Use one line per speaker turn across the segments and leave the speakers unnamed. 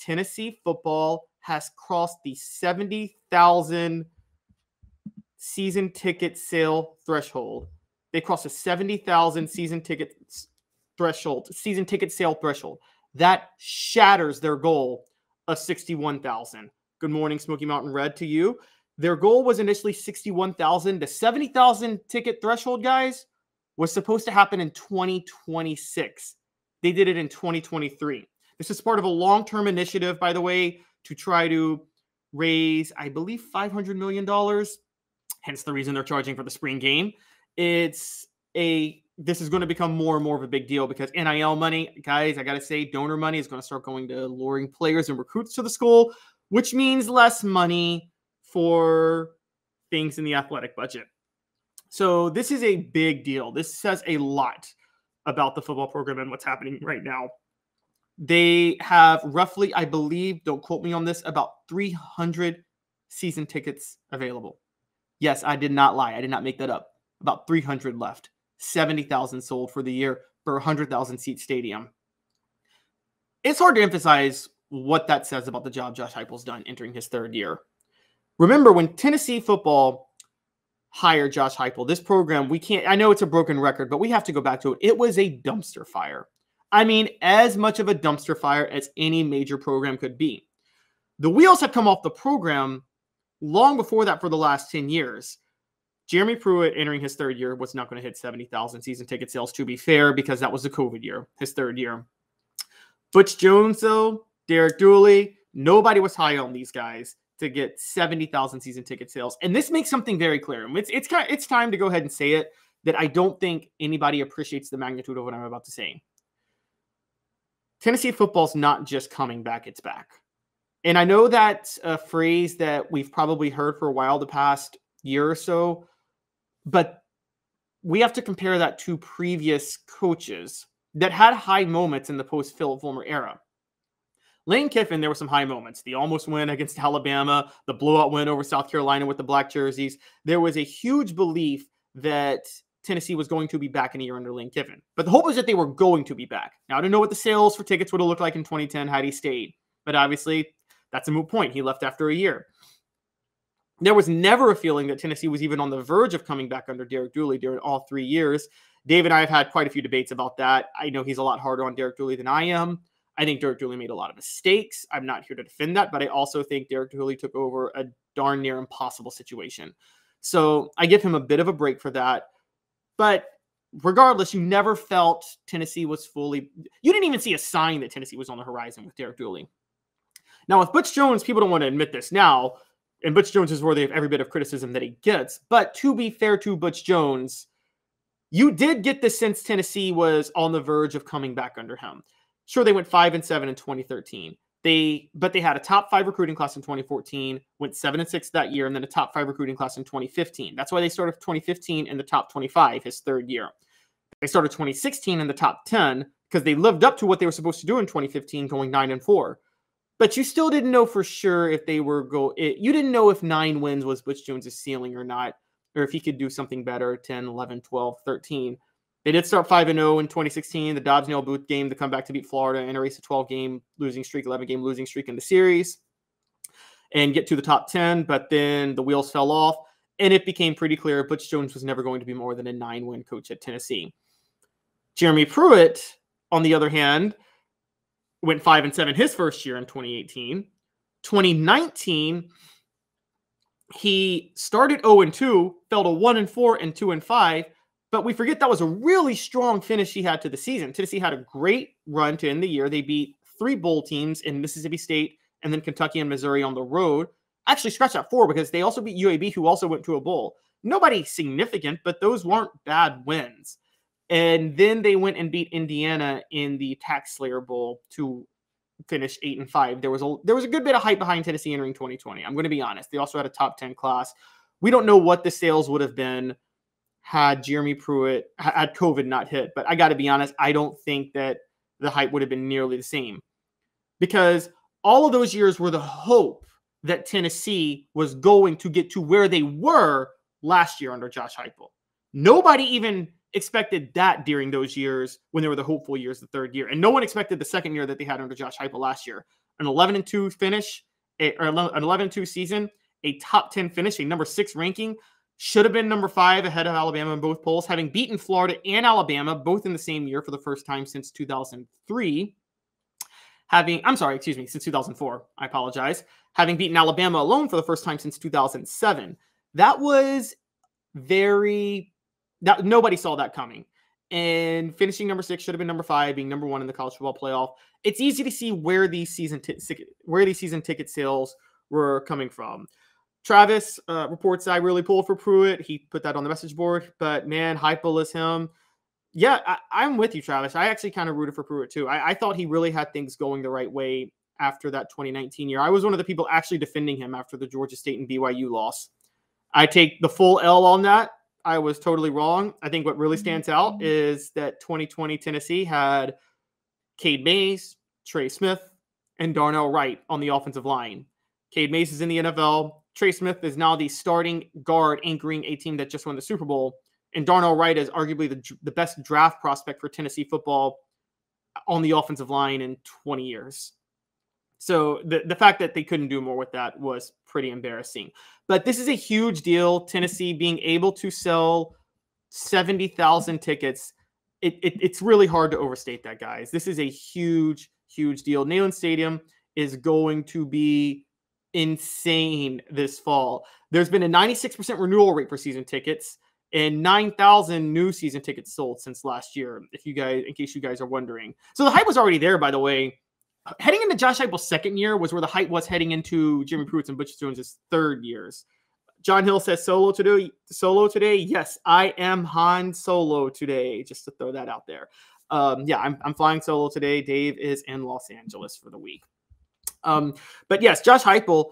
Tennessee football has crossed the 70,000 season ticket sale threshold. They crossed a 70,000 season ticket sale threshold. That shatters their goal of 61,000. Good morning, Smoky Mountain Red, to you. Their goal was initially 61,000. The 70,000 ticket threshold, guys, was supposed to happen in 2026. They did it in 2023. This is part of a long-term initiative, by the way, to try to raise, I believe, $500 million. Hence the reason they're charging for the spring game. This is going to become more and more of a big deal because NIL money, guys, I got to say, donor money is going to start going to luring players and recruits to the school, which means less money for things in the athletic budget. So this is a big deal. This says a lot about the football program and what's happening right now. They have roughly, I believe, don't quote me on this, about 300 season tickets available. Yes, I did not lie. I did not make that up. About 300 left. 70,000 sold for the year for a 100,000 seat stadium. It's hard to emphasize what that says about the job Josh Heupel's done entering his third year. Remember, when Tennessee football hired Josh Heupel, this program, I know it's a broken record, but we have to go back to it. It was a dumpster fire. I mean, as much of a dumpster fire as any major program could be. The wheels had come off the program long before that for the last 10 years. Jeremy Pruitt, entering his third year, was not going to hit 70,000 season ticket sales, to be fair, because that was the COVID year, his third year. Butch Jones, though, Derek Dooley, nobody was high on these guys to get 70,000 season ticket sales. And this makes something very clear. It's time to go ahead and say it, that I don't think anybody appreciates the magnitude of what I'm about to say. Tennessee football's not just coming back, it's back. And I know that's a phrase that we've probably heard for a while the past year or so, but we have to compare that to previous coaches that had high moments in the post-Philip Fulmer era. Lane Kiffin, there were some high moments. The almost win against Alabama, the blowout win over South Carolina with the black jerseys. There was a huge belief that Tennessee was going to be back in a year under Lane Kiffin. But the hope was that they were going to be back. Now, I don't know what the sales for tickets would have looked like in 2010 had he stayed. But obviously, that's a moot point. He left after a year. There was never a feeling that Tennessee was even on the verge of coming back under Derek Dooley during all 3 years. Dave and I have had quite a few debates about that. I know he's a lot harder on Derek Dooley than I am. I think Derek Dooley made a lot of mistakes. I'm not here to defend that, but I also think Derek Dooley took over a darn near impossible situation. So I give him a bit of a break for that. But regardless, you never felt Tennessee was fully... You didn't even see a sign that Tennessee was on the horizon with Derek Dooley. Now, with Butch Jones, people don't want to admit this now, and Butch Jones is worthy of every bit of criticism that he gets. But to be fair to Butch Jones, you did get the sense Tennessee was on the verge of coming back under him. Sure, they went 5-7 in 2013. But they had a top 5 recruiting class in 2014, went 7-6 that year, and then a top 5 recruiting class in 2015. That's why they started 2015 in the top 25, his third year. They started 2016 in the top 10 because they lived up to what they were supposed to do in 2015, going 9-4. But you still didn't know for sure if they were you didn't know if 9 wins was Butch Jones' ceiling or not, or if he could do something better, 10, 11, 12, 13. They did start 5-0 in 2016, the Dobbs-Nail Booth game, to come back to beat Florida and erase a 12-game losing streak, 11-game losing streak in the series and get to the top 10. But then the wheels fell off, and it became pretty clear Butch Jones was never going to be more than a 9-win coach at Tennessee. Jeremy Pruitt, on the other hand, went 5-7 his first year in 2018. 2019, he started 0-2, fell to 1-4 and 2-5. But we forget that was a really strong finish he had to the season. Tennessee had a great run to end the year. They beat 3 bowl teams in Mississippi State and then Kentucky and Missouri on the road. Actually, scratch that 4 because they also beat UAB, who also went to a bowl. Nobody significant, but those weren't bad wins. And then they went and beat Indiana in the Tax Slayer Bowl to finish 8-5. There was a good bit of hype behind Tennessee entering 2020. I'm going to be honest. They also had a top 10 class. We don't know what the sales would have been had Jeremy Pruitt, had COVID not hit. But I got to be honest, I don't think that the hype would have been nearly the same. Because all of those years were the hope that Tennessee was going to get to where they were last year under Josh Heupel. Nobody even expected that during those years when they were the hopeful years, the third year. And no one expected the second year that they had under Josh Heupel last year. an 11-2 finish, or an 11-2 season, a top 10 finish, a number 6 ranking. Should have been number 5 ahead of Alabama in both polls, having beaten Florida and Alabama both in the same year for the first time since 2003. Since 2004. I apologize. Having beaten Alabama alone for the first time since 2007. That was nobody saw that coming. And finishing number 6 should have been number 5, being number 1 in the college football playoff. It's easy to see where these season ticket sales were coming from. Travis reports I really pulled for Pruitt. He put that on the message board, but man, Heupel is him. Yeah, I'm with you, Travis. I actually kind of rooted for Pruitt too. I thought he really had things going the right way after that 2019 year. I was one of the people actually defending him after the Georgia State and BYU loss. I take the full L on that. I was totally wrong. I think what really stands out is that 2020 Tennessee had Cade Mays, Trey Smith, and Darnell Wright on the offensive line. Cade Mays is in the NFL. Trey Smith is now the starting guard anchoring a team that just won the Super Bowl. And Darnell Wright is arguably the best draft prospect for Tennessee football on the offensive line in 20 years. So the fact that they couldn't do more with that was pretty embarrassing. But this is a huge deal. Tennessee being able to sell 70,000 tickets. It's really hard to overstate that, guys. This is a huge, huge deal. Neyland Stadium is going to be insane this fall. There's been a 96% renewal rate for season tickets and 9,000 new season tickets sold since last year, in case you guys are wondering. So the hype was already there, by the way. Heading into Josh Heupel's second year was where the hype was heading into Jimmy Pruitt's and Butch Jones' third years. John Hill says solo today. Yes, I am Han Solo today, just to throw that out there. I'm flying solo today. Dave is in Los Angeles for the week. But yes, Josh Heupel,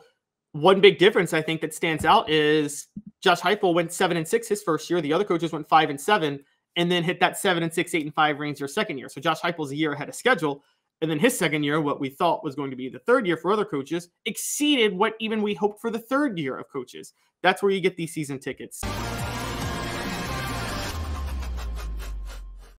one big difference I think that stands out is Josh Heupel went 7-6 his first year. The other coaches went 5-7 and then hit that 7-6, 8-5 range their second year. So Josh Heupel's a year ahead of schedule. And then his second year, what we thought was going to be the third year for other coaches, exceeded what even we hoped for the third year of coaches. That's where you get these season tickets.